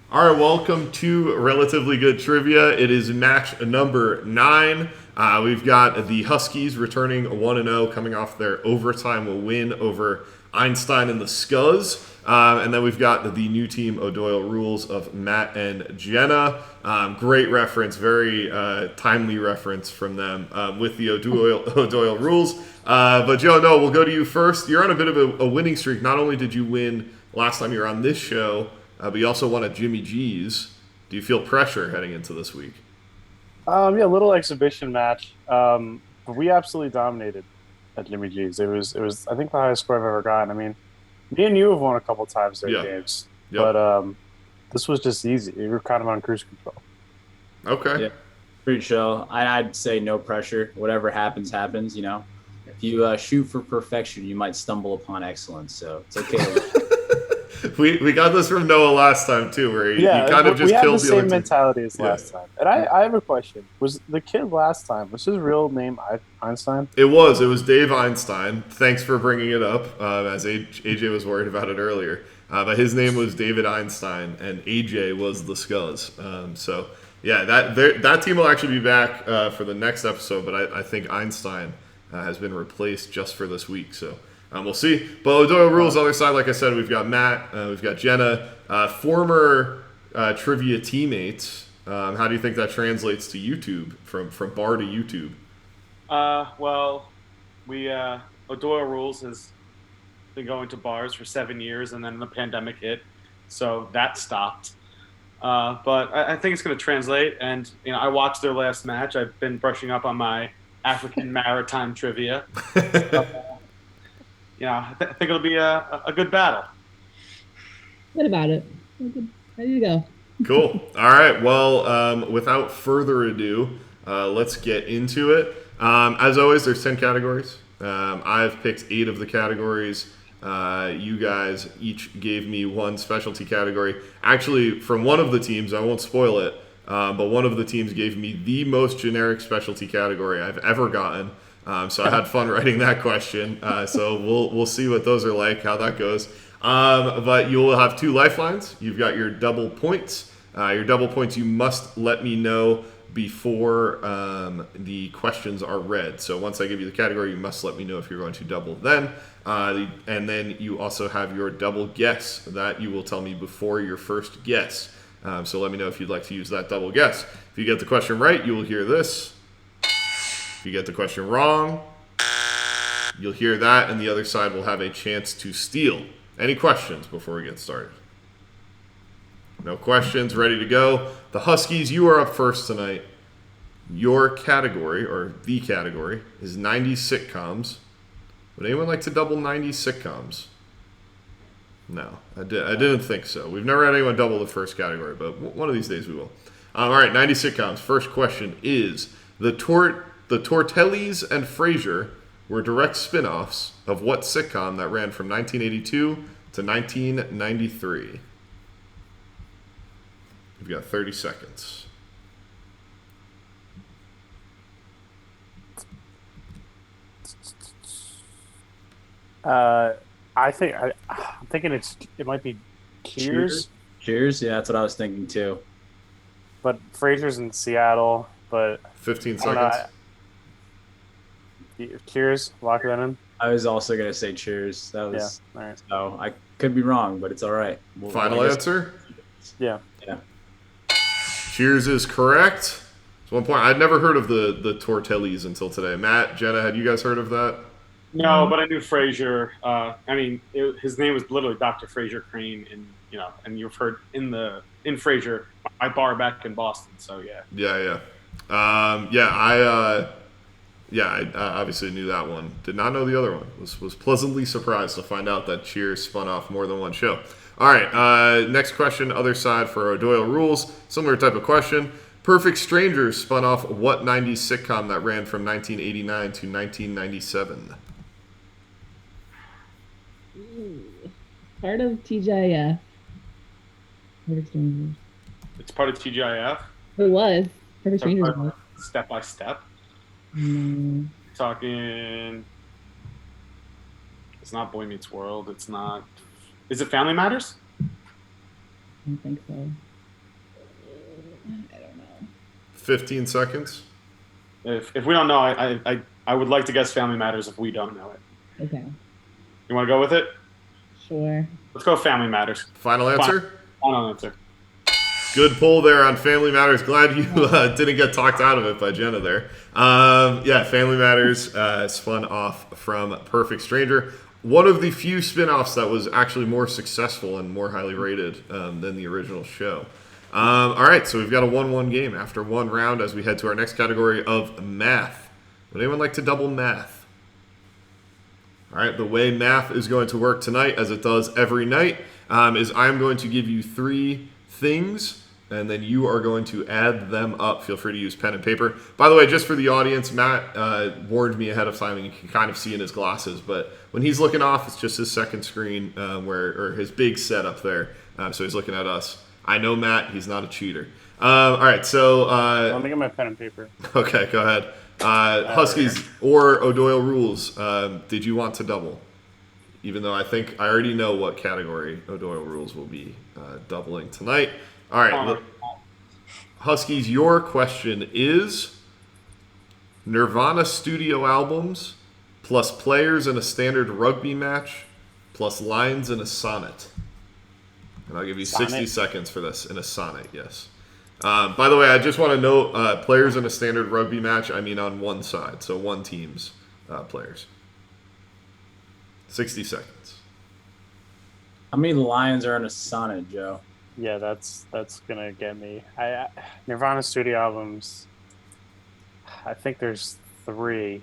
All right, welcome to Relatively Good Trivia. It is match number 9. We've got the Huskies returning 1-0, coming off their overtime win over Einstein and The Scuz. And then we've got the new team, O'Doyle Rules, of Matt and Jenna. Great reference, very timely reference from them with the O'Doyle Rules. But Joe, no, we'll go to you first. You're on a bit of a winning streak. Not only did you win last time you were on this show, but you also won at Jimmy G's. Do you feel pressure heading into this week? Yeah, a little exhibition match. But we absolutely dominated at Jimmy G's. It was I think the highest score I've ever gotten. I mean, me and you have won a couple times their Yeah. games, Yep. but this was just easy. We were kind of on cruise control. Okay. Yeah, pretty chill. I'd say no pressure. Whatever happens, happens. If you shoot for perfection, you might stumble upon excellence. So it's okay. We got this from Noah last time too, where he Yeah, kind of we just have the killed the other same team. mentality as Yeah. last time. And I have a question. Was the kid last time, was his real name Einstein? It was Dave Einstein. Thanks for bringing it up, as AJ was worried about it earlier. But his name was David Einstein, and AJ was the Scuzz. So yeah, that team will actually be back for the next episode. But I think Einstein has been replaced just for this week. So we'll see. But O'Doyle Rules, other side, like I said, we've got Matt, we've got Jenna, former trivia teammates. How do you think that translates to YouTube, from bar to YouTube? Well, we O'Doyle Rules has been going to bars for 7 years, and then the pandemic hit, so that stopped. But I think it's going to translate. And I watched their last match. I've been brushing up on my African maritime trivia. I think it'll be a good battle. Good about it. Good. Ready to go. Cool. All right. Well, without further ado, let's get into it. As always, there's 10 categories. I've picked 8 of the categories. You guys each gave me one specialty category. Actually, from one of the teams, I won't spoil it, but one of the teams gave me the most generic specialty category I've ever gotten. So I had fun writing that question. So we'll see what those are like, how that goes. But you will have 2 lifelines. You've got your double points. Your double points, you must let me know before the questions are read. So once I give you the category, you must let me know if you're going to double then. And then you also have your double guess that you will tell me before your first guess. So let me know if you'd like to use that double guess. If you get the question right, you will hear this. If you get the question wrong, you'll hear that, and the other side will have a chance to steal. Any questions before we get started? No questions, ready to go. The Huskies, you are up first tonight. Your category, or the category, is 90s sitcoms. Would anyone like to double 90s sitcoms? No, I didn't think so. We've never had anyone double the first category, but one of these days we will. All right, 90s sitcoms. First question is, the Tortellis and Frasier were direct spin-offs of what sitcom that ran from 1982 to 1993? You've got 30 seconds. I'm thinking it might be Cheers, Cheers. Yeah, that's what I was thinking too. but Frasier's in Seattle. But 15 I don't know. seconds. Cheers, lock that in. I was also gonna say cheers. That Yeah, was all right. so I could be wrong, but it's all right. Final I guess- answer? Yeah, Yeah. Cheers is correct. So 1 point. I'd never heard of the Tortellis until today. Matt, Jenna, had you guys heard of that? No, but I knew Frazier. His name was literally Dr. Frazier Crane, and you've heard in Frazier, my bar back in Boston. So yeah. Yeah. I obviously knew that one. Did not know the other one. Was pleasantly surprised to find out that Cheers spun off more than one show. All right, next question, other side for O'Doyle Rules. Similar type of question. Perfect Strangers spun off what 90s sitcom that ran from 1989 to 1997? Part of TGIF. Perfect Strangers. It's part of TGIF. It was. Perfect Strangers was. Step by step. No, Talking. It's not Boy Meets World. It's not. Is it Family Matters? I don't think so. 15 seconds. If we don't know, I would like to guess Family Matters if we don't know it. Okay. You want to go with it? Sure. Let's go Family Matters. Final answer? Final answer. Good pull there on Family Matters. Glad you didn't get talked out of it by Jenna there. Yeah, Family Matters spun off from Perfect Stranger. One of the few spin-offs that was actually more successful and more highly rated than the original show. All right, so we've got a 1-1 game after one round as we head to our next category of math. Would anyone like to double math? All right, the way math is going to work tonight, as it does every night, is I'm going to give you 3 things, and then you are going to add them up. Feel free to use pen and paper. By the way, just for the audience, Matt warned me ahead of time, and you can kind of see in his glasses, but when he's looking off, it's just his second screen, or his big setup there, so he's looking at us. I know Matt, he's not a cheater. All right, so... Let me get my pen and paper. Okay, go ahead. Huskies or O'Doyle rules, did you want to double? Even though I think I already know what category O'Doyle rules will be doubling tonight. All right, Huskies, your question is Nirvana studio albums plus players in a standard rugby match plus lines in a sonnet. And I'll give you 60 seconds for this. In a sonnet, yes. By the way, I just want to note, players in a standard rugby match, I mean on one side. So one team's players. 60 seconds. How many lines are in a sonnet, Joe? Yeah, that's gonna get me. Nirvana studio albums. I think there's 3.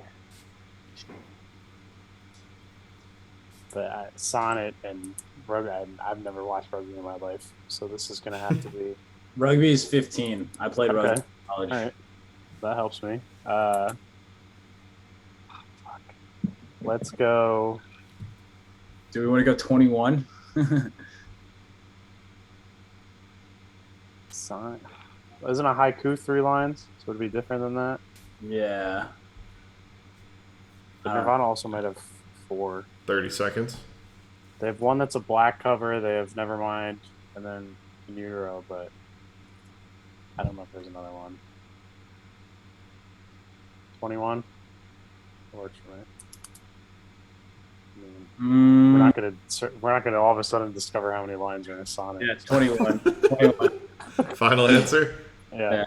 The Sonnet and rugby. I've never watched rugby in my life, so this is gonna have to be. Rugby is 15. I played rugby in college. All right, that helps me. Fuck. Let's go. Do we want to go 21? Sonnet. Isn't a haiku 3 lines? So it'd be different than that. Yeah. But Nirvana also might have 4. 30 seconds. They have one that's a black cover. They have Nevermind, and then In Utero, but I don't know if there's another one. 21. That works for me. I mean, we're not gonna all of a sudden discover how many lines are in a sonnet. Yeah, it's 21. 21. Final answer? Yeah.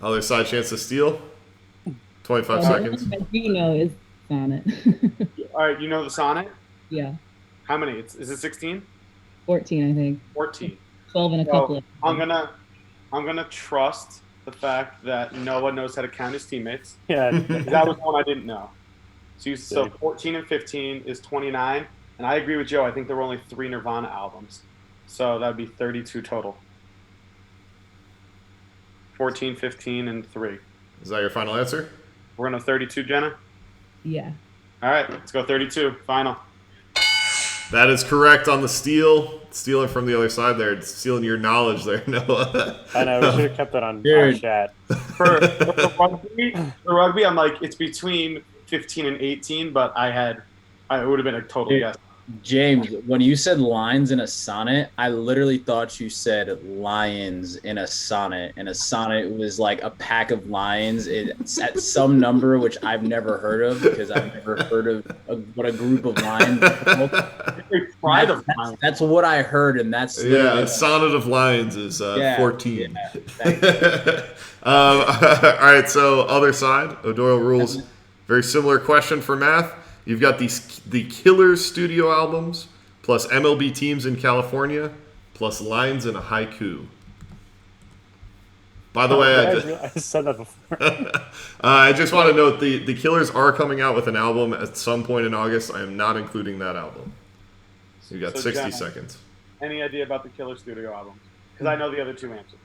Other side chance to steal? 25 seconds. I do know is sonnet. All right, you know the sonnet? Yeah. How many? Is it 16? 14, I think. 14. 12 and a couple of. I'm gonna trust the fact that Noah knows how to count his teammates. Yeah. That was one I didn't know. So 14 and 15 is 29, and I agree with Joe. I think there were only 3 Nirvana albums, so that would be 32 total. 14, 15, and 3. Is that your final answer? We're gonna 32, Jenna. Yeah. All right, let's go 32. Final. That is correct on the steal. Stealing from the other side there. Stealing your knowledge there, Noah. I know. We should have kept that on chat. For rugby, I'm like, it's between 15 and 18, but it would have been a total guess. James, when you said lines in a sonnet, I literally thought you said lions in a sonnet. And a sonnet was like a pack of lions. It's at some number, which I've never heard of because I've never heard of what a group of lions is. That's what I heard, and that's a sonnet of lions is 14. Yeah, all right, so other side, O'Doyle rules. Very similar question for math. You've got the Killers studio albums, plus MLB teams in California, plus lines in a haiku. By the way, I said that before. I just want to note the Killers are coming out with an album at some point in August. I am not including that album. You got 60 Jenna, seconds. Any idea about the Killer studio albums? Because I know the other 2 answers.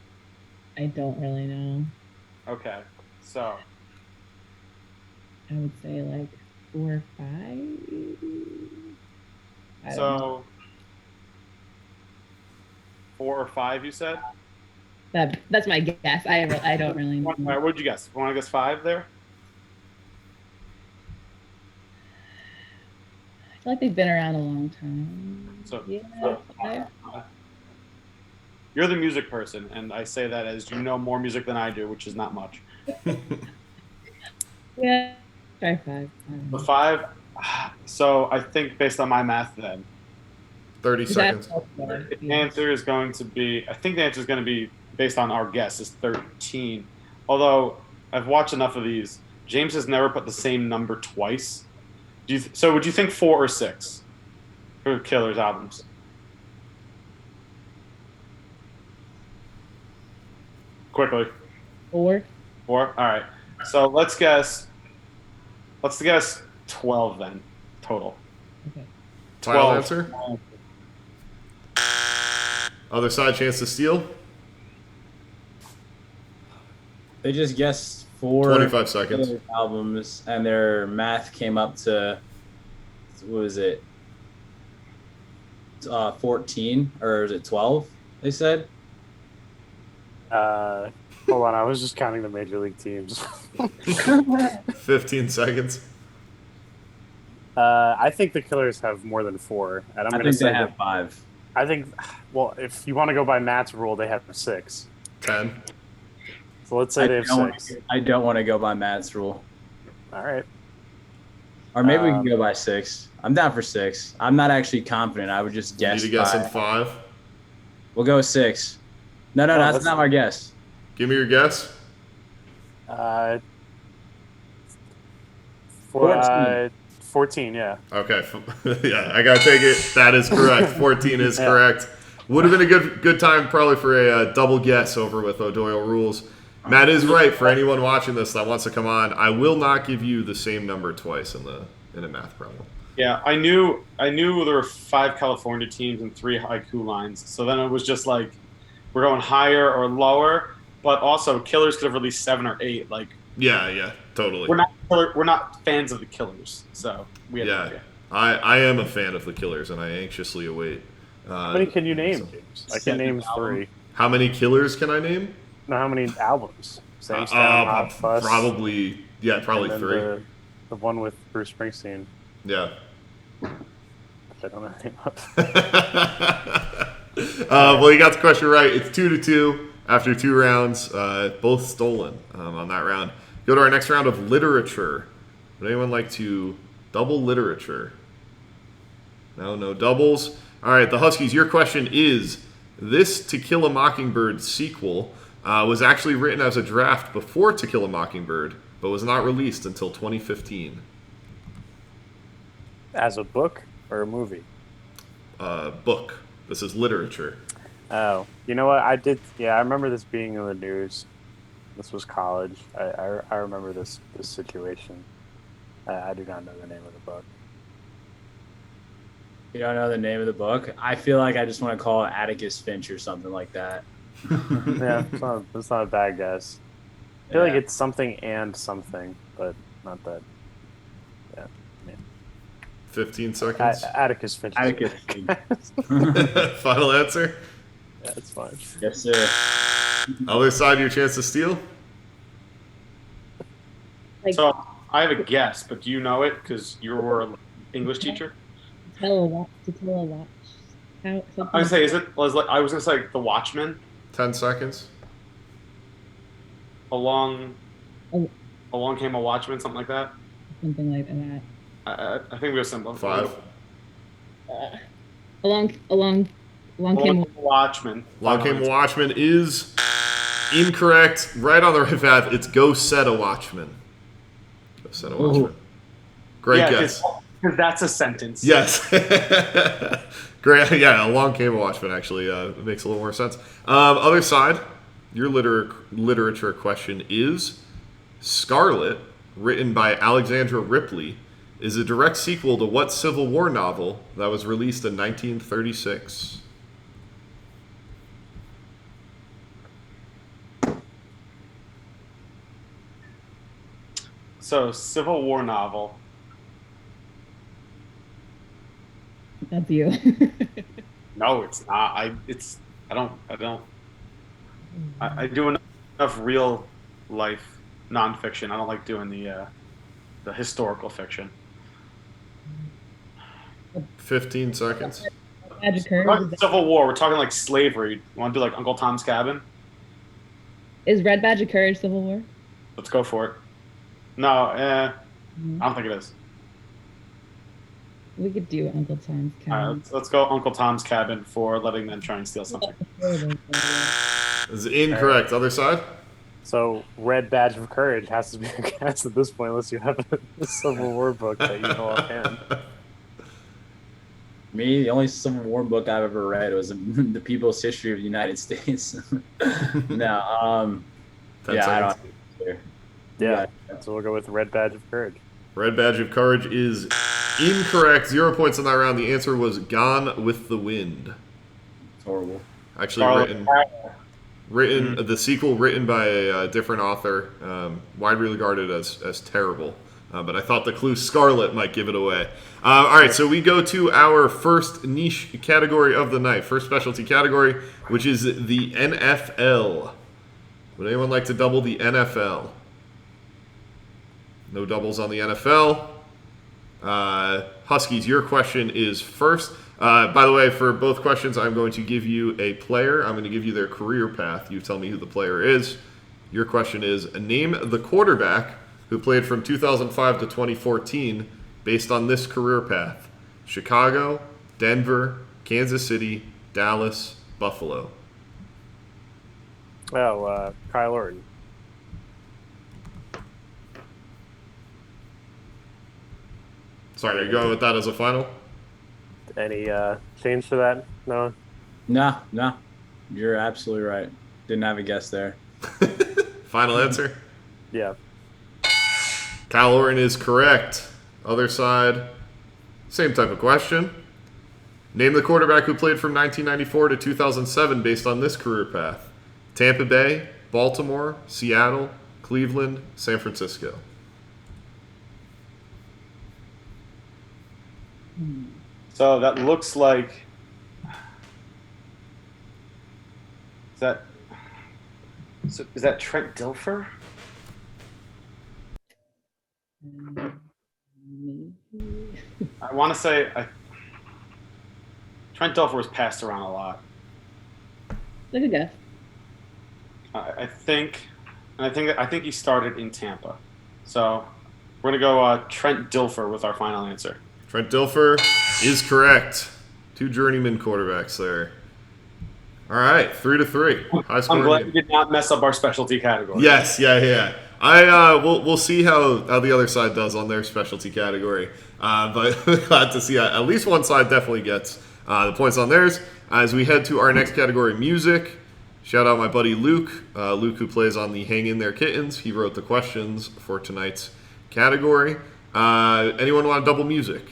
I don't really know. Okay, so I would say like 4 or 5. I don't know. 4 or 5, you said? That's my guess. I don't really know. All right, what did you guess? You want to guess 5 there? I feel like they've been around a long time. So, Yeah. You're you're the music person, and I say that as you know more music than I do, which is not much. Yeah. Try 5. I don't The know. 5. So I think based on my math, then 30 Is that seconds. the yeah. answer is going to be. I think the answer is going to be based on our guess is 13. Although I've watched enough of these, James has never put the same number twice. So would you think 4 or 6 for Killer's albums? Quickly. 4? 4. All right. So let's guess. Let's guess 12 then total. Okay. Final 12. answer? Other side chance to steal? They just guessed 4 25 seconds. Killer albums, and their math came up to, what was it? 14, or is it 12? They said. Hold on, I was just counting the major league teams. 15 seconds. I think the Killers have more than 4, and I'm I going to think say they have that. 5. I think, well, if you want to go by Matt's rule, they have 6. 10. So let's say they have 6. I don't want to go by Matt's rule. All right. Or maybe we can go by 6. I'm down for 6. I'm not actually confident. I would just You guess. need to guess in by- 5. We'll go 6. No, that's let's- not our guess. Give me your guess. 14, yeah. Okay. Yeah, I gotta take it. That is correct. 14 is Yeah. correct. Would have been a good time probably for a double guess over with O'Doyle rules. Matt is right. For anyone watching this that wants to come on, I will not give you the same number twice in a math problem. Yeah, I knew there were 5 California teams and 3 haiku lines. So then it was just like we're going higher or lower, but also Killers could have released 7 or 8. Like Yeah, totally. we're not fans of the Killers, so we had no Yeah, idea. I am a fan of the Killers, and I anxiously await. How many can you name, James? I can 7 name albums. 3. How many Killers can I name? No, how many albums? Same Style, Hot Fuss. Probably and 3. then the one with Bruce Springsteen. Yeah. I don't know the name of. Well, you got the question right. It's 2-2 after 2 rounds, both stolen on that round. Go to our next round of literature. Would anyone like to double literature? No doubles. All right, the Huskies, your question is, this To Kill a Mockingbird sequel was actually written as a draft before To Kill a Mockingbird, but was not released until 2015. As a book or a movie? Book. This is literature. Oh, you know what? I did. Yeah, I remember this being in the news. This was college. I remember this situation. I do not know the name of the book. You don't know the name of the book? I feel like I just want to call it Atticus Finch or something like that. Yeah, it's not a bad guess. I feel like Yeah. it's something and something, but not that. 15 seconds. Atticus Finch. Atticus Finch. Final answer? Yeah, it's fine. Yes, sir. Other side, your chance to steal? Like, So I have a guess, but do you know it because you were an English teacher? to tell a watch. How, I was gonna say, I was gonna say like The Watchmen. 10 seconds. Along Oh. Came a Watchman, something like that. something like that. I think we have some. 5. Along came. Along Came a Watchman. Long Came a Watchman is incorrect. Right on the right path. It's Go Set a Watchman. Go Set a Watchman. Great Yeah, guess. because that's a sentence. Yes. Great. Yeah, Along Came a Watchman actually it makes a little more sense. Other side, your literature question is Scarlet, written by Alexandra Ripley, is a direct sequel to what Civil War novel that was released in 1936? So Civil War novel. That's you. No, it's not. I do enough real life nonfiction. I don't like doing the historical fiction. 15 seconds. Badge of We're Courage. talking Civil War. We're talking like slavery. You want to do like Uncle Tom's Cabin? Is Red Badge of Courage Civil War? Let's go for it. No, I don't think it is. We could do Uncle Tom's All right, Cabin. let's go Uncle Tom's Cabin for letting them try and steal something. This is incorrect. Other side? So, Red Badge of Courage has to be a guess at this point, unless you have a Civil War book that you know offhand. Me, the only Civil War book I've ever read was The People's History of the United States. No, 10 yeah, I seconds. don't. Yeah, so we'll go with Red Badge of Courage. Red Badge of Courage is incorrect. 0 points on that round. The answer was Gone with the Wind. It's horrible. Actually written the sequel written by a different author, widely regarded as terrible. But I thought the clue Scarlet might give it away. All right, so we go to our first niche category of the night, first specialty category, which is the NFL. Would anyone like to double the NFL? No doubles on the NFL. Huskies, your question is first. By the way, for both questions, I'm going to give you a player. I'm going to give you their career path. You tell me who the player is. Your question is, name the quarterback who played from 2005 to 2014 based on this career path. Chicago, Denver, Kansas City, Dallas, Buffalo. Oh, Kyle Orton. Sorry, are you going with that as a final? Any change to that? No? No, you're absolutely right. Didn't have a guess there. Final answer? Yeah. Kyle Orton is correct. Other side, same type of question. Name the quarterback who played from 1994 to 2007 based on this career path. Tampa Bay, Baltimore, Seattle, Cleveland, San Francisco. So that looks like. Is that Trent Dilfer? I want to say Trent Dilfer was passed around a lot. That's a guess. I think he started in Tampa. So we're gonna go Trent Dilfer with our final answer. Trent Dilfer is correct. Two journeyman quarterbacks there. All right, 3-3. High scoring I'm glad game. you did not mess up our specialty category. Yes, yeah. We'll see how the other side does on their specialty category. But glad to see at least one side definitely gets the points on theirs. As we head to our next category, music. Shout out my buddy Luke. Luke, who plays on the Hang In There Kittens. He wrote the questions for tonight's category. Anyone want to double music?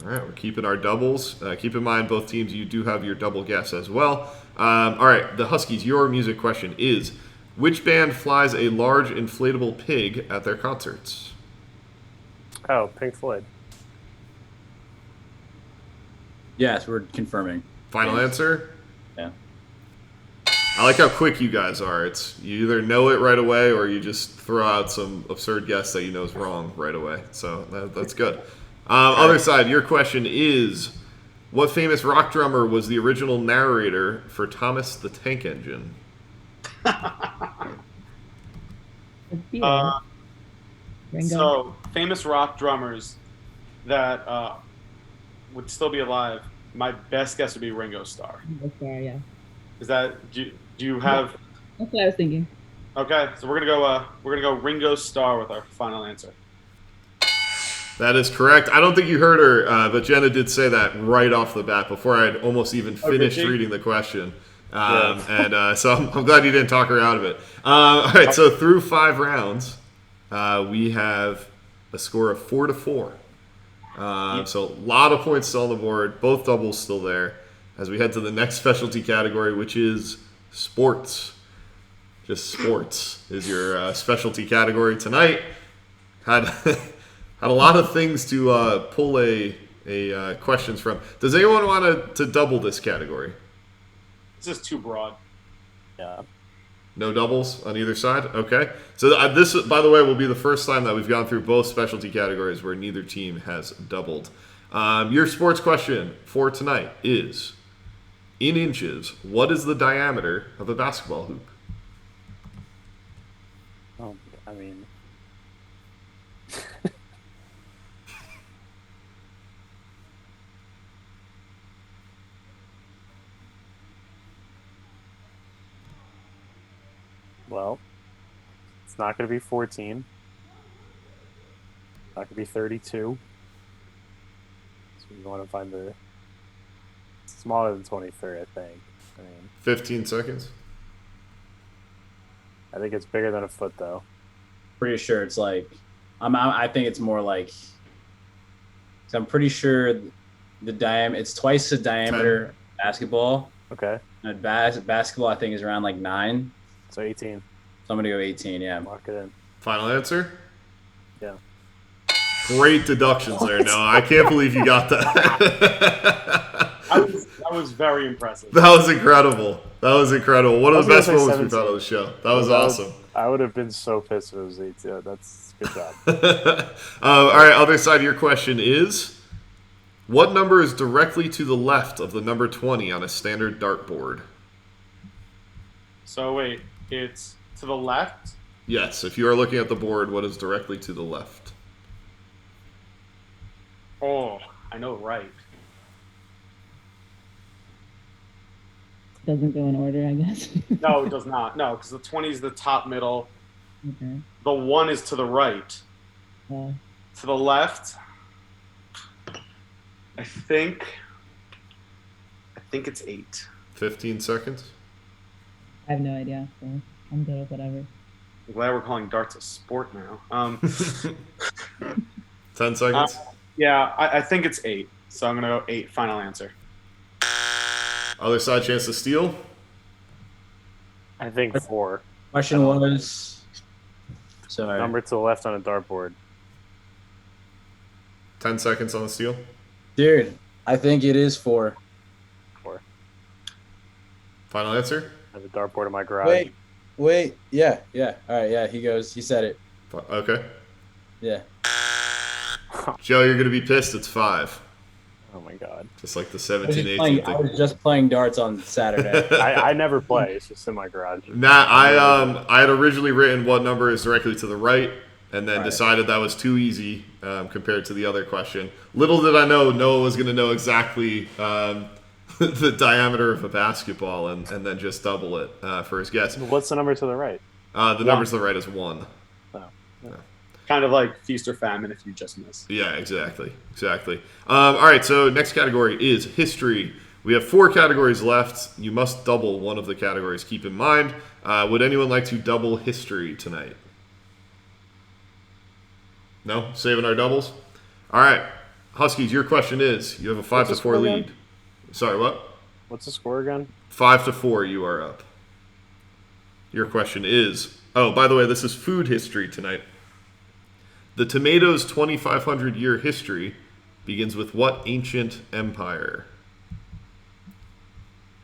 All right, we're keeping our doubles. Keep in mind, both teams, you do have your double guess as well. All right, the Huskies, your music question is, which band flies a large inflatable pig at their concerts? Oh, Pink Floyd. Yes, we're confirming. Final answer? Yeah. I like how quick you guys are. It's you either know it right away or you just throw out some absurd guess that you know is wrong right away. So that's good. Other side, your question is, what famous rock drummer was the original narrator for Thomas the Tank Engine? Ringo. So famous rock drummers that would still be alive. My best guess would be Ringo Starr. Yeah. Is that do you have? That's what I was thinking. Okay, so we're gonna go Ringo Starr with our final answer. That is correct. I don't think you heard her, but Jenna did say that right off the bat before I'd almost even finished reading the question. And so I'm glad you didn't talk her out of it. All right, so through 5 rounds, we have a score of 4-4. So a lot of points still on the board, both doubles still there. As we head to the next specialty category, which is sports. Just sports is your specialty category tonight. Had a lot of things to pull a questions from. Does anyone want to double this category? This is too broad. Yeah. No doubles on either side? Okay. So this, by the way, will be the first time that we've gone through both specialty categories where neither team has doubled. Your sports question for tonight is, in inches, what is the diameter of a basketball hoop? Oh, I mean, well, it's not going to be 14. Not going to be 32. So you want to find the smaller than 23, I think. I mean, 15 seconds. I think it's bigger than a foot, though. Pretty sure it's like, I think it's more like, so I'm pretty sure the diameter, it's twice the diameter of basketball. Okay. And basketball, I think, is around like 9. So 18. So I'm going to go 18, yeah. Lock it in. Final answer? Yeah. Great deductions there, Noah. I can't believe you got that. That was very impressive. That was incredible. That was incredible. One of the best I was gonna moments say we've had on the show. That was Well, awesome. I would have been so pissed if it was 18. That's good job. All right, other side of your question is, what number is directly to the left of the number 20 on a standard dartboard? So wait, it's to the left. Yes, if you are looking at the board, what is directly to the left? Oh, I know, right. Doesn't go in order, I guess. No, it does not. No, because the 20 is the top middle. Okay. The 1 is to the right. Uh, To the left, I think it's 8. 15 seconds. I have no idea, so I'm good with whatever. I'm glad we're calling darts a sport now. 10 seconds. Yeah, I think it's 8. So I'm gonna go 8. Final answer. Other side chance to steal. I think 4. Question was, sorry. Number to the left on a dartboard. 10 seconds on the steal. Dude, I think it is 4. 4. Final answer. I have a dartboard in my garage. Wait. Yeah. All right, yeah, he said it. Okay. Yeah. Joe, you're going to be pissed. It's 5. Oh my god. Just like the I was 17, just 18 playing, I thing. was just playing darts on Saturday. I never play. It's just in my garage. Matt, I had originally written what number is directly to the right, and then decided that was too easy compared to the other question. Little did I know Noah was going to know exactly the diameter of a basketball, and then just double it for his guess. What's the number to the right? The number to the right is 1. Kind of like feast or famine if you just miss. Yeah, exactly. All right, so next category is history. We have 4 categories left. You must double one of the categories. Keep in mind. Would anyone like to double history tonight? No? Saving our doubles? All right. Huskies, your question is, you have a 5 to 4 lead. Again? Sorry, what? What's the score again? 5 to 4, you are up. Your question is, oh, by the way, this is food history tonight. The tomato's 2,500-year history begins with what ancient empire?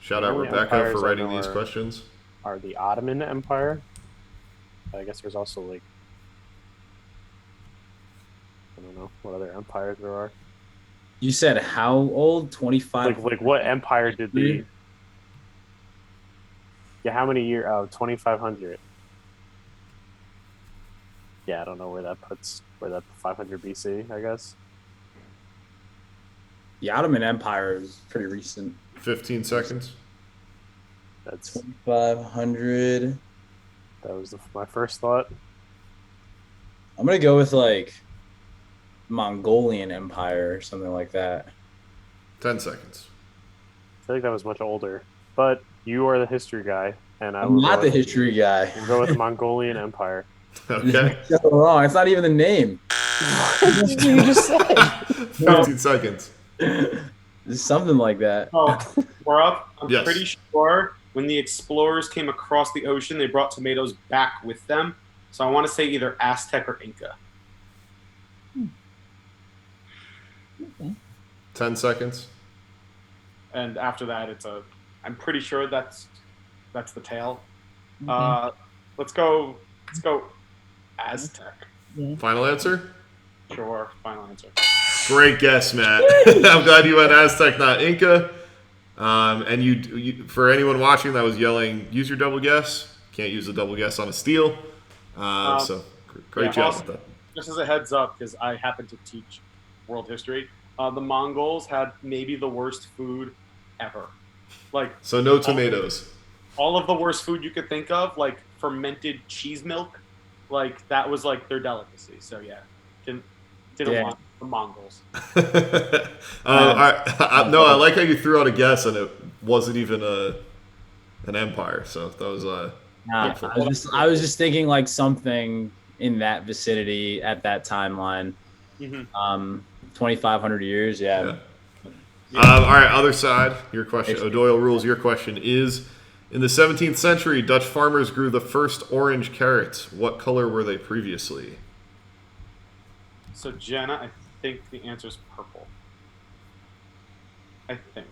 Shout out The only Rebecca empires for I writing know these are- questions. Are the Ottoman Empire? I guess there's also like I don't know what other empires there are. You said how old? 25? Like what empire did the? Yeah, how many years? Oh, 2,500. Yeah, I don't know where that 500 BC, I guess. The Ottoman Empire is pretty recent. 15 seconds. That's 2,500. that was my first thought. I'm going to go with like Mongolian Empire or something like that. 10 seconds. I feel like that was much older, but you are the history guy, and I'm not the history guy. We'll go with the Mongolian Empire. Okay. So wrong. It's not even the name. You just said. 15 seconds. It's something like that. Oh, we're up. I'm Yes. pretty sure when the explorers came across the ocean, they brought tomatoes back with them. So I want to say either Aztec or Inca. Okay. 10 seconds. And after that, I'm pretty sure that's the tail. Okay. Let's go Aztec. Yeah. Final answer? Sure, final answer. Great guess, Matt. I'm glad you went Aztec, not Inca. And you, for anyone watching that was yelling, use your double guess. Can't use a double guess on a steal. So great job also, with that. just as a heads up, because I happen to teach world history, the Mongols had maybe the worst food ever. Like, So no tomatoes. all of the worst food you could think of, like fermented cheese milk, like that was like their delicacy. So yeah, didn't want the Mongols. I like how you threw out a guess and it wasn't even an empire. So that was helpful. I was just thinking like something in that vicinity at that timeline. 2,500 years, yeah. All right, other side. Your question, O'Doyle rules. Your question is: in the 17th century, Dutch farmers grew the first orange carrots. What color were they previously? So Jenna, I think the answer is purple. I think.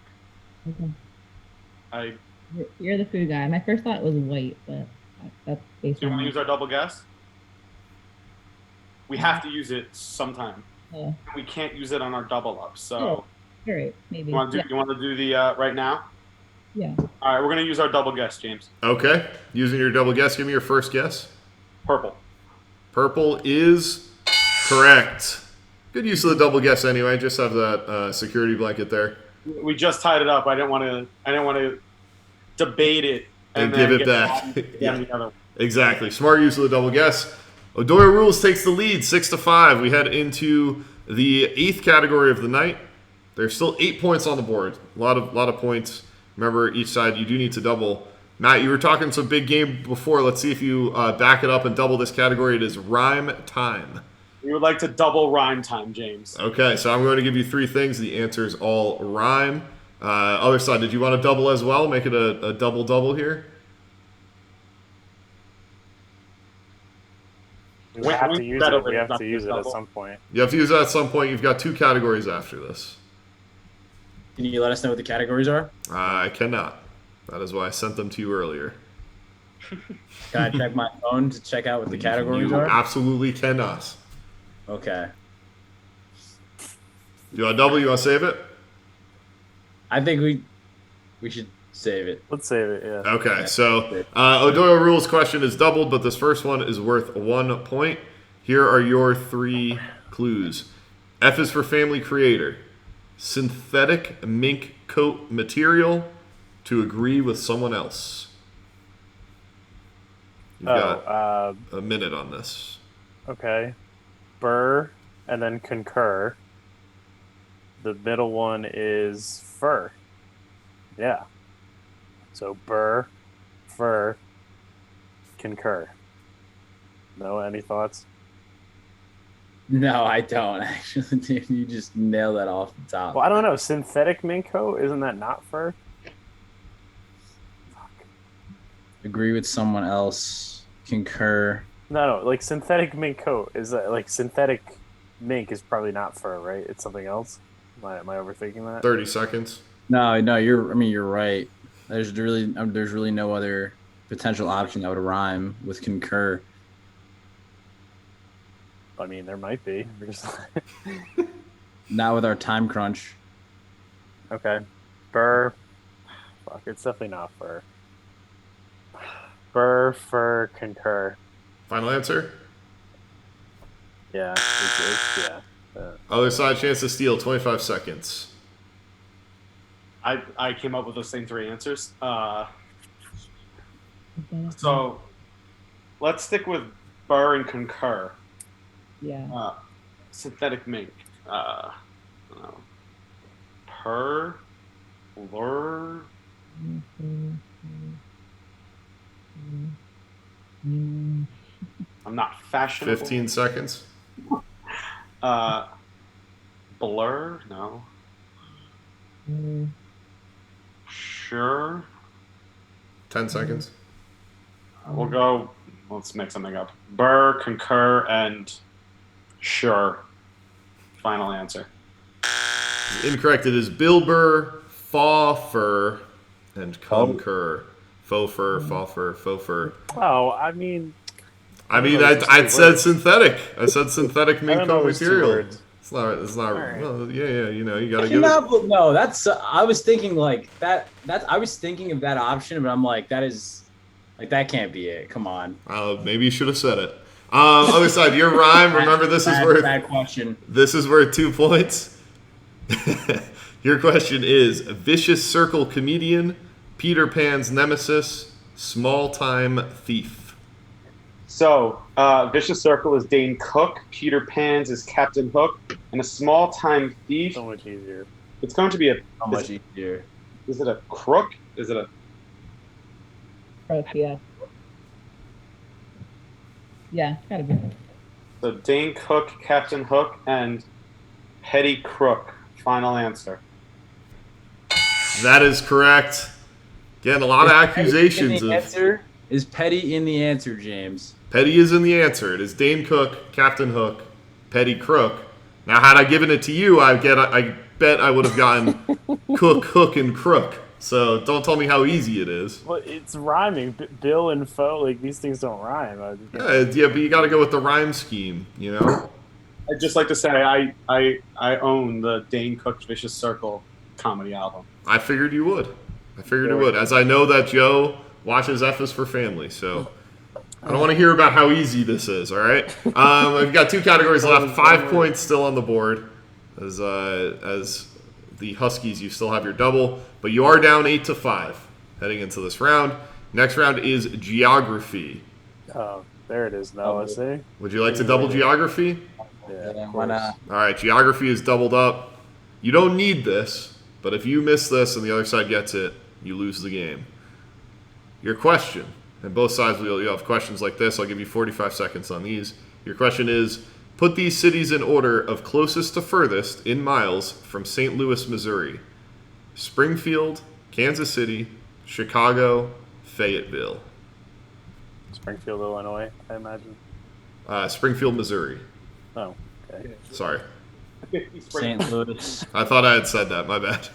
Okay. You're the food guy. My first thought was white, but that's based Do you on. want to use our double guess? We have to use it sometime. Yeah. We can't use it on our double up. So, all right, maybe. you want to do the right now? Yeah. All right, we're gonna use our double guess, James. Okay, using your double guess. Give me your first guess. Purple. Purple is correct. Good use of the double guess anyway. Just have that security blanket there. We just tied it up. I didn't want to debate it And then give it get back. down Yeah. the other. Exactly. Smart use of the double guess. O'Doyle Rules takes the lead, 6-5. We head into the 8th category of the night. There's still 8 points on the board. A lot of points. Remember, each side you do need to double. Matt, you were talking some big game before. Let's see if you back it up and double this category. It is rhyme time. We would like to double rhyme time, James. Okay, so I'm going to give you 3 things. The answers all rhyme. Other side, did you want to double as well? Make it a double-double here? We have to use it. We have to use it at some point. You have to use that at some point. You've got 2 categories after this. Can you let us know what the categories are? I cannot. That is why I sent them to you earlier. Can I check my phone to check out what the categories You are? absolutely cannot. Okay. Do you want to double? You want to save it? I think we should save it. Let's save it, yeah. Okay, so O'Doyle Rules question is doubled, but this first one is worth 1 point. Here are your 3 clues. F is for family creator. Synthetic mink coat material to agree with someone else. You've got a minute on this. Okay. Burr and then concur. The middle one is fur. Yeah. So burr, fur, concur. No, any thoughts? No, I don't actually. Dude, you just nailed that off the top. Well, I don't know. Synthetic mink coat, isn't that not fur? Agree with someone else. Concur. No, like synthetic mink coat is like synthetic mink is probably not fur, right? It's something else. Am I overthinking that? 30 seconds. No, you're right. There's really no other potential option that would rhyme with concur. I mean, there might be. Not with our time crunch. Okay. Burr. Fuck, it's definitely not fur. Burr, fur, concur. Final answer? Yeah. Yeah. Other side, chance to steal, 25 seconds. I came up with those same 3 answers. So let's stick with burr and concur. Yeah. Synthetic mink. I don't know. Purr, lure. I'm not fashionable. 15 seconds. Blur? No. Sure. 10 seconds. We'll go. Let's make something up. Burr, concur, and sure. Final answer. Incorrect. It is Bilber, faw fur, and concur. Faux fur, faux fur, faux fur. Oh, I mean, I said synthetic. I said synthetic mink coat material. It's not. Alright. Well, yeah. You know, you gotta give it. No, that's. I was thinking like that. I was thinking of that option, but I'm like, that can't be it. Come on. Maybe you should have said it. Other side, your rhyme. Remember, this is worth. Bad question. This is worth 2 points. Your question is: vicious circle comedian, Peter Pan's nemesis, small-time thief. So, Vicious Circle is Dane Cook, Peter Pan's is Captain Hook, and a small-time thief. So much easier. It's going to be How much easier? Is it a crook? Is it a... Crook, yeah. Yeah, gotta be. So, Dane Cook, Captain Hook, and Petty Crook. Final answer. That is correct. Again, a lot of accusations. Is Petty in the answer, James? Petty is in the answer. It is Dane Cook, Captain Hook, Petty Crook. Now, had I given it to you, I bet I would have gotten Cook, Hook, and Crook. So don't tell me how easy it is. Well, it's rhyming. Bill and Fo, like, these things don't rhyme. Yeah, but you got to go with the rhyme scheme, you know? I'd just like to say I own the Dane Cook Vicious Circle comedy album. I figured you would. As I know that Joe watches F is for Family, so I don't want to hear about how easy this is, all right? We've got 2 categories left. 5 points still on the board. As the Huskies, you still have your double, but you are down 8-5 heading into this round. Next round is geography. Oh, there it is. Noah, see? Would you like to double geography? Yeah, Why not? All right, geography is doubled up. You don't need this, but if you miss this and the other side gets it, you lose the game. Your question, and both sides will have questions like this. I'll give you 45 seconds on these. Your question is, put these cities in order of closest to furthest in miles from St. Louis, Missouri. Springfield, Kansas City, Chicago, Fayetteville. Springfield, Illinois, I imagine. Springfield, Missouri. Oh, okay. Sorry. St. Louis. I thought I had said that. My bad.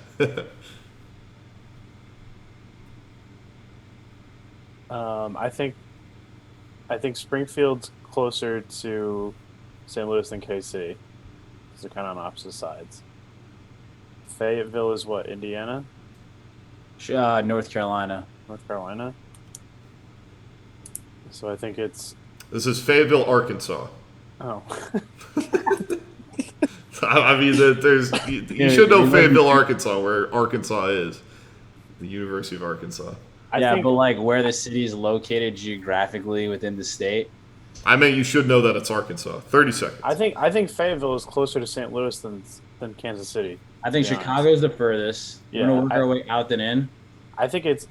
I think Springfield's closer to St. Louis than KC. Because they're kind of on opposite sides. Fayetteville is what, Indiana? North Carolina. North Carolina? So I think it's... This is Fayetteville, Arkansas. Oh. I mean, you should know Fayetteville, Arkansas, where Arkansas is. The University of Arkansas. I Yeah, think, but like where the city is located geographically within the state. I mean, you should know that it's Arkansas. 30 seconds. I think Fayetteville is closer to St. Louis than Kansas City. I think to be Chicago's the furthest. Yeah, We're gonna work our way out then in. I think it's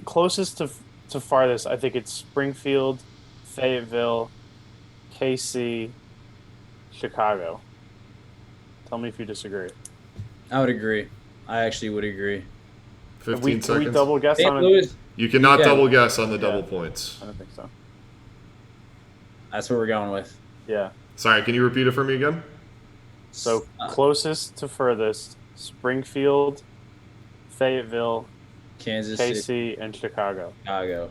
closest to farthest. I think it's Springfield, Fayetteville, KC, Chicago. Tell me if you disagree. I would agree. I actually would agree. 15 Can we seconds. double guess St. on it? Louis, You cannot Yeah. double guess on the Yeah. double points. I don't think so. that's what we're going with. Yeah. Sorry, can you repeat it for me again? So closest to furthest: Springfield, Fayetteville, Kansas KC, City, and Chicago. Chicago.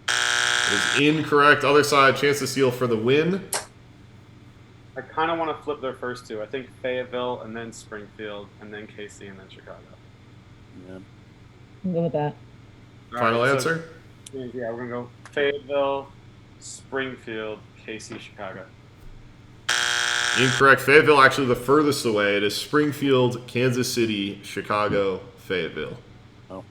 It is incorrect. Other side, chance to steal for the win. I kind of want to flip their first two. I think Fayetteville and then Springfield and then KC and then Chicago. Yeah. I'll go with that. All Final right, so- answer? yeah, we're going to go Fayetteville, Springfield, KC, Chicago. Incorrect. Fayetteville actually the furthest away. It is Springfield, Kansas City, Chicago, Fayetteville. Oh.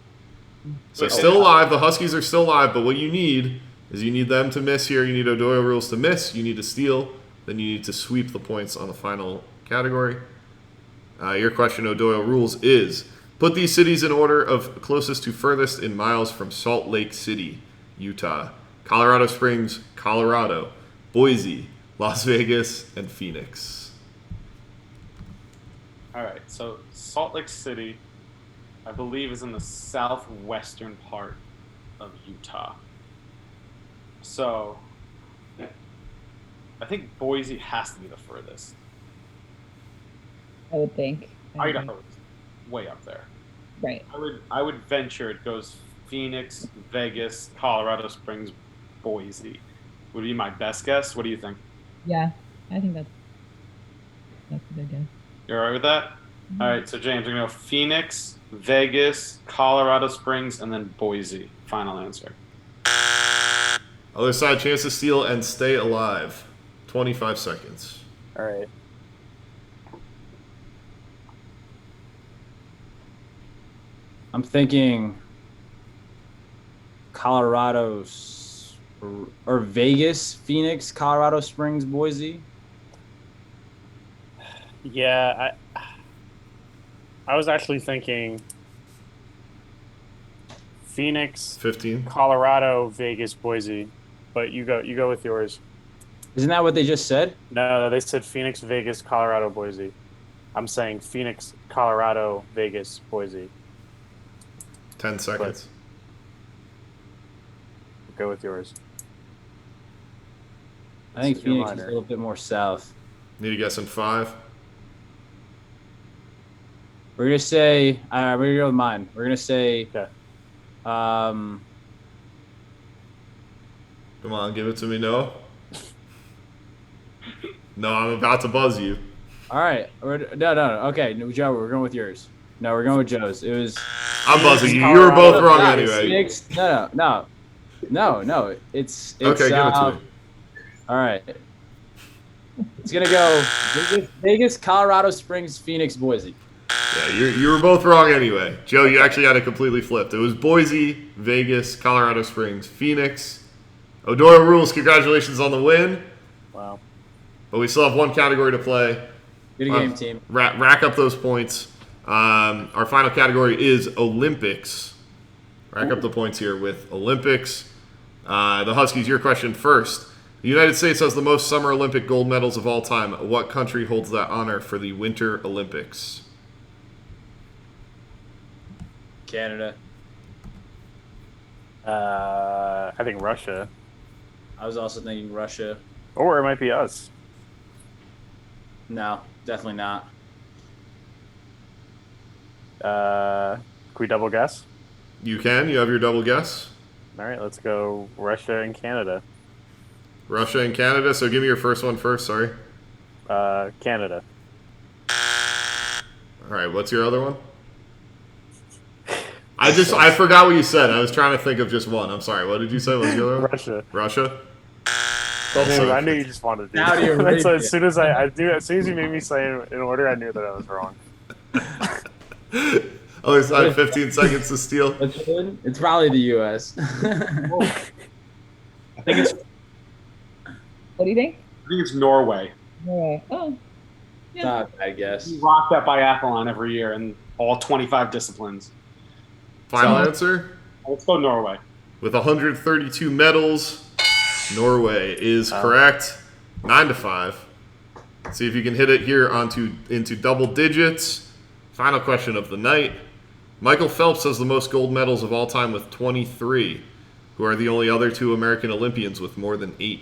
So still alive. The Huskies are still alive, but what you need is you need them to miss here. You need O'Doyle rules to miss. You need to steal. Then you need to sweep the points on the final category. Your question, O'Doyle rules, is put these cities in order of closest to furthest in miles from Salt Lake City, Utah, Colorado Springs, Colorado, Boise, Las Vegas, and Phoenix. All right, so Salt Lake City, I believe, is in the southwestern part of Utah. So I think Boise has to be the furthest. I would think. Idaho is way up there. Right. I would venture it goes Phoenix, Vegas, Colorado Springs, Boise. Would be my best guess. What do you think? Yeah. I think that's a good guess. You all right with that? All right, so James, we're going to go Phoenix, Vegas, Colorado Springs, and then Boise. Final answer. Other side, chance to steal and stay alive. 25 seconds. All right. I'm thinking Colorado or Vegas, Phoenix, Colorado Springs, Boise. Yeah, I was actually thinking Phoenix, 15. Colorado, Vegas, Boise, but you go with yours. Isn't that what they just said? No, they said Phoenix, Vegas, Colorado, Boise. I'm saying Phoenix, Colorado, Vegas, Boise. 10 seconds. Go with yours. I think This is your Phoenix is a minor. little bit more south. Need a guess in 5. We're gonna say. We're gonna go with mine. We're gonna say. Okay. Um. Come on, give it to me, Noah. No, I'm about to buzz you. All right. No. Okay, no, Joe, we're going with yours. No, we're going with Joe's. It was. I'm buzzing you. You Colorado. were both wrong No, anyway. Phoenix, no. It's Okay, give it to me. All right. It's gonna go Vegas, Colorado Springs, Phoenix, Boise. Yeah, you were both wrong anyway. Joe, you actually had it completely flipped. It was Boise, Vegas, Colorado Springs, Phoenix. Odora Rules, congratulations on the win. Wow. But we still have one category to play. Good game, team. Rack up those points. Our final category is Olympics. Rack up the points here with Olympics. The Huskies, your question first. The United States has the most Summer Olympic gold medals of all time. What country holds that honor for the Winter Olympics? Canada. I think Russia, I was also thinking Russia. or it might be us. No, definitely not. Can we double guess? You can. You have your double guess. All right, let's go Russia and Canada. Russia and Canada. So give me your first one first. Sorry. Canada. All right. What's your other one? I forgot what you said. I was trying to think of just one. I'm sorry. What did you say? What was the other one? Russia. Russia. I knew you just wanted to do Now that. you're ready. So as soon as as soon as you made me say it in order, I knew that I was wrong. Other side, 15 seconds to steal. It's probably the U.S. I think it's What do you think? Norway. Norway. Oh, yeah. Not a bad guess. We rock that biathlon every year in all 25 disciplines. Final answer? Let's go Norway. With 132 medals, Norway is correct. 9-5. See if you can hit it here into double digits. Final question of the night. Michael Phelps has the most gold medals of all time with 23. Who are the only other two American Olympians with more than 8?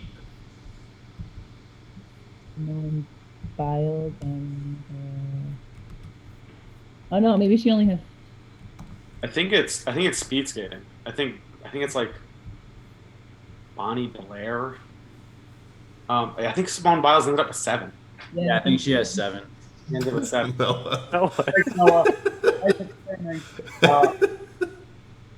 Biles and. Oh no, maybe she only has. I think it's speed skating. I think it's like Bonnie Blair. I think Simone Biles ended up with 7. Yeah, I think she has 7. She ended with 7. No.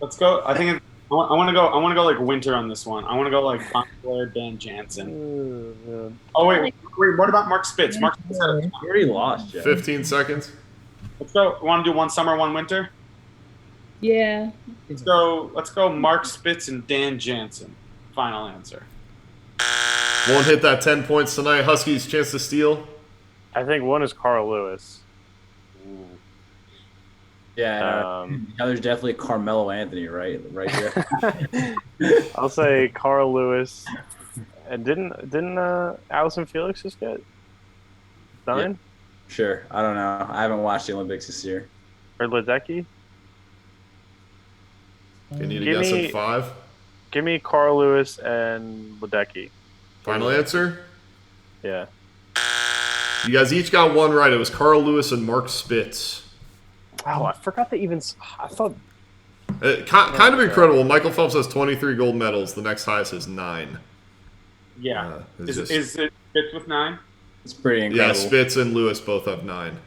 Let's go. I think I want to go like winter on this one. I want to go like Bonnie Blair, Dan Jansen. Oh wait. What about Mark Spitz? Mark Spitz had a- You already lost, Jeff. 15 seconds. Let's go. Want to do one summer, one winter? Yeah. Let's go. Mark Spitz and Dan Jansen. Final answer. Won't hit that 10 points tonight. Huskies, chance to steal. I think one is Carl Lewis. Yeah, the other's definitely Carmelo Anthony, right there. I'll say Carl Lewis. And didn't Allison Felix just get 9? Yeah. Sure, I don't know. I haven't watched the Olympics this year. Or Ledecky? You need to Give guess me- in 5. Give me Carl Lewis and Ledecky. Final answer? Yeah. You guys each got one right. It was Carl Lewis and Mark Spitz. Oh, I forgot that even. I thought. Kind of incredible. Michael Phelps has 23 gold medals. The next highest is 9. Yeah. It's Is just- it Spitz with 9? It's pretty Yeah, incredible. Spitz and Lewis both have 9.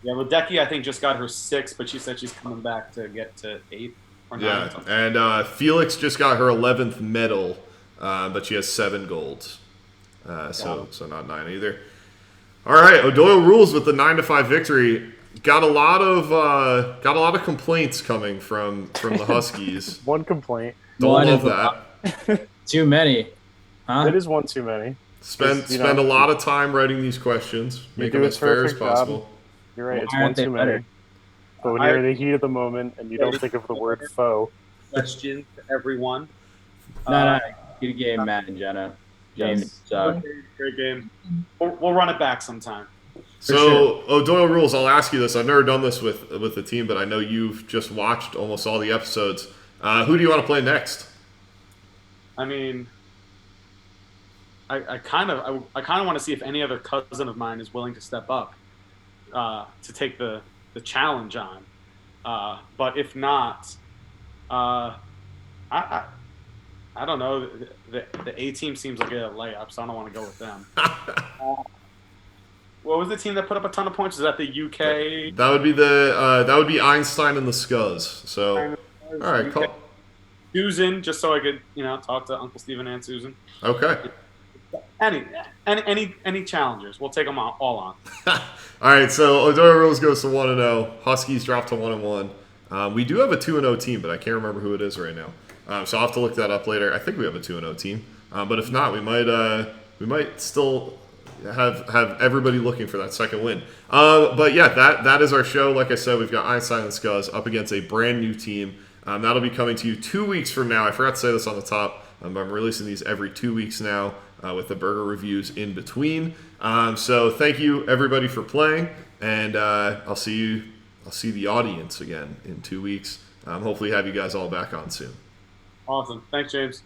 Yeah, Ledecky, I think, just got her 6, but she said she's coming back to get to 8 or 9. Yeah, Something. and Felix just got her 11th medal, but she has 7 golds. So not 9 either. All right, O'Doyle rules with the 9-5 victory. Got a lot of complaints coming from the Huskies. One complaint. Don't One love is that. Too many. Huh? It is one too many. Spend a lot of time writing these questions. Make do them a as fair as terrific job. possible. You're right. It's Why one aren't they too many. better? But when you're in the heat of the moment and you don't think of the word foe, Question to everyone. No. Good game, Matt and Jenna. James, Great game. We'll run it back sometime. So, O'Doyle rules, I'll ask you this. I've never done this with the team, but I know you've just watched almost all the episodes. Who do you want to play next? I mean, I kind of want to see if any other cousin of mine is willing to step up to take the challenge on. But if not, I don't know. The A team seems like a layup, so I don't want to go with them. What was the team that put up a ton of points? Is that the UK? That would be Einstein and The Scuz. So, all right, call. Susan, just so I could talk to Uncle Stephen and Susan. Okay. Any challengers? We'll take them all on. All right, so O'Doyle rules goes to 1-0. Huskies drop to 1-1. We do have a 2-0 team, but I can't remember who it is right now. So I'll have to look that up later. I think we have a 2-0 team, but if not, we might still have everybody looking for that second win. But yeah, that is our show. Like I said, we've got Einstein and Scuz up against a brand new team. That'll be coming to you 2 weeks from now. I forgot to say this on the top. I'm releasing these every 2 weeks now with the burger reviews in between. So thank you everybody for playing, and I'll see the audience again in 2 weeks. Hopefully have you guys all back on soon. Awesome. Thanks, James.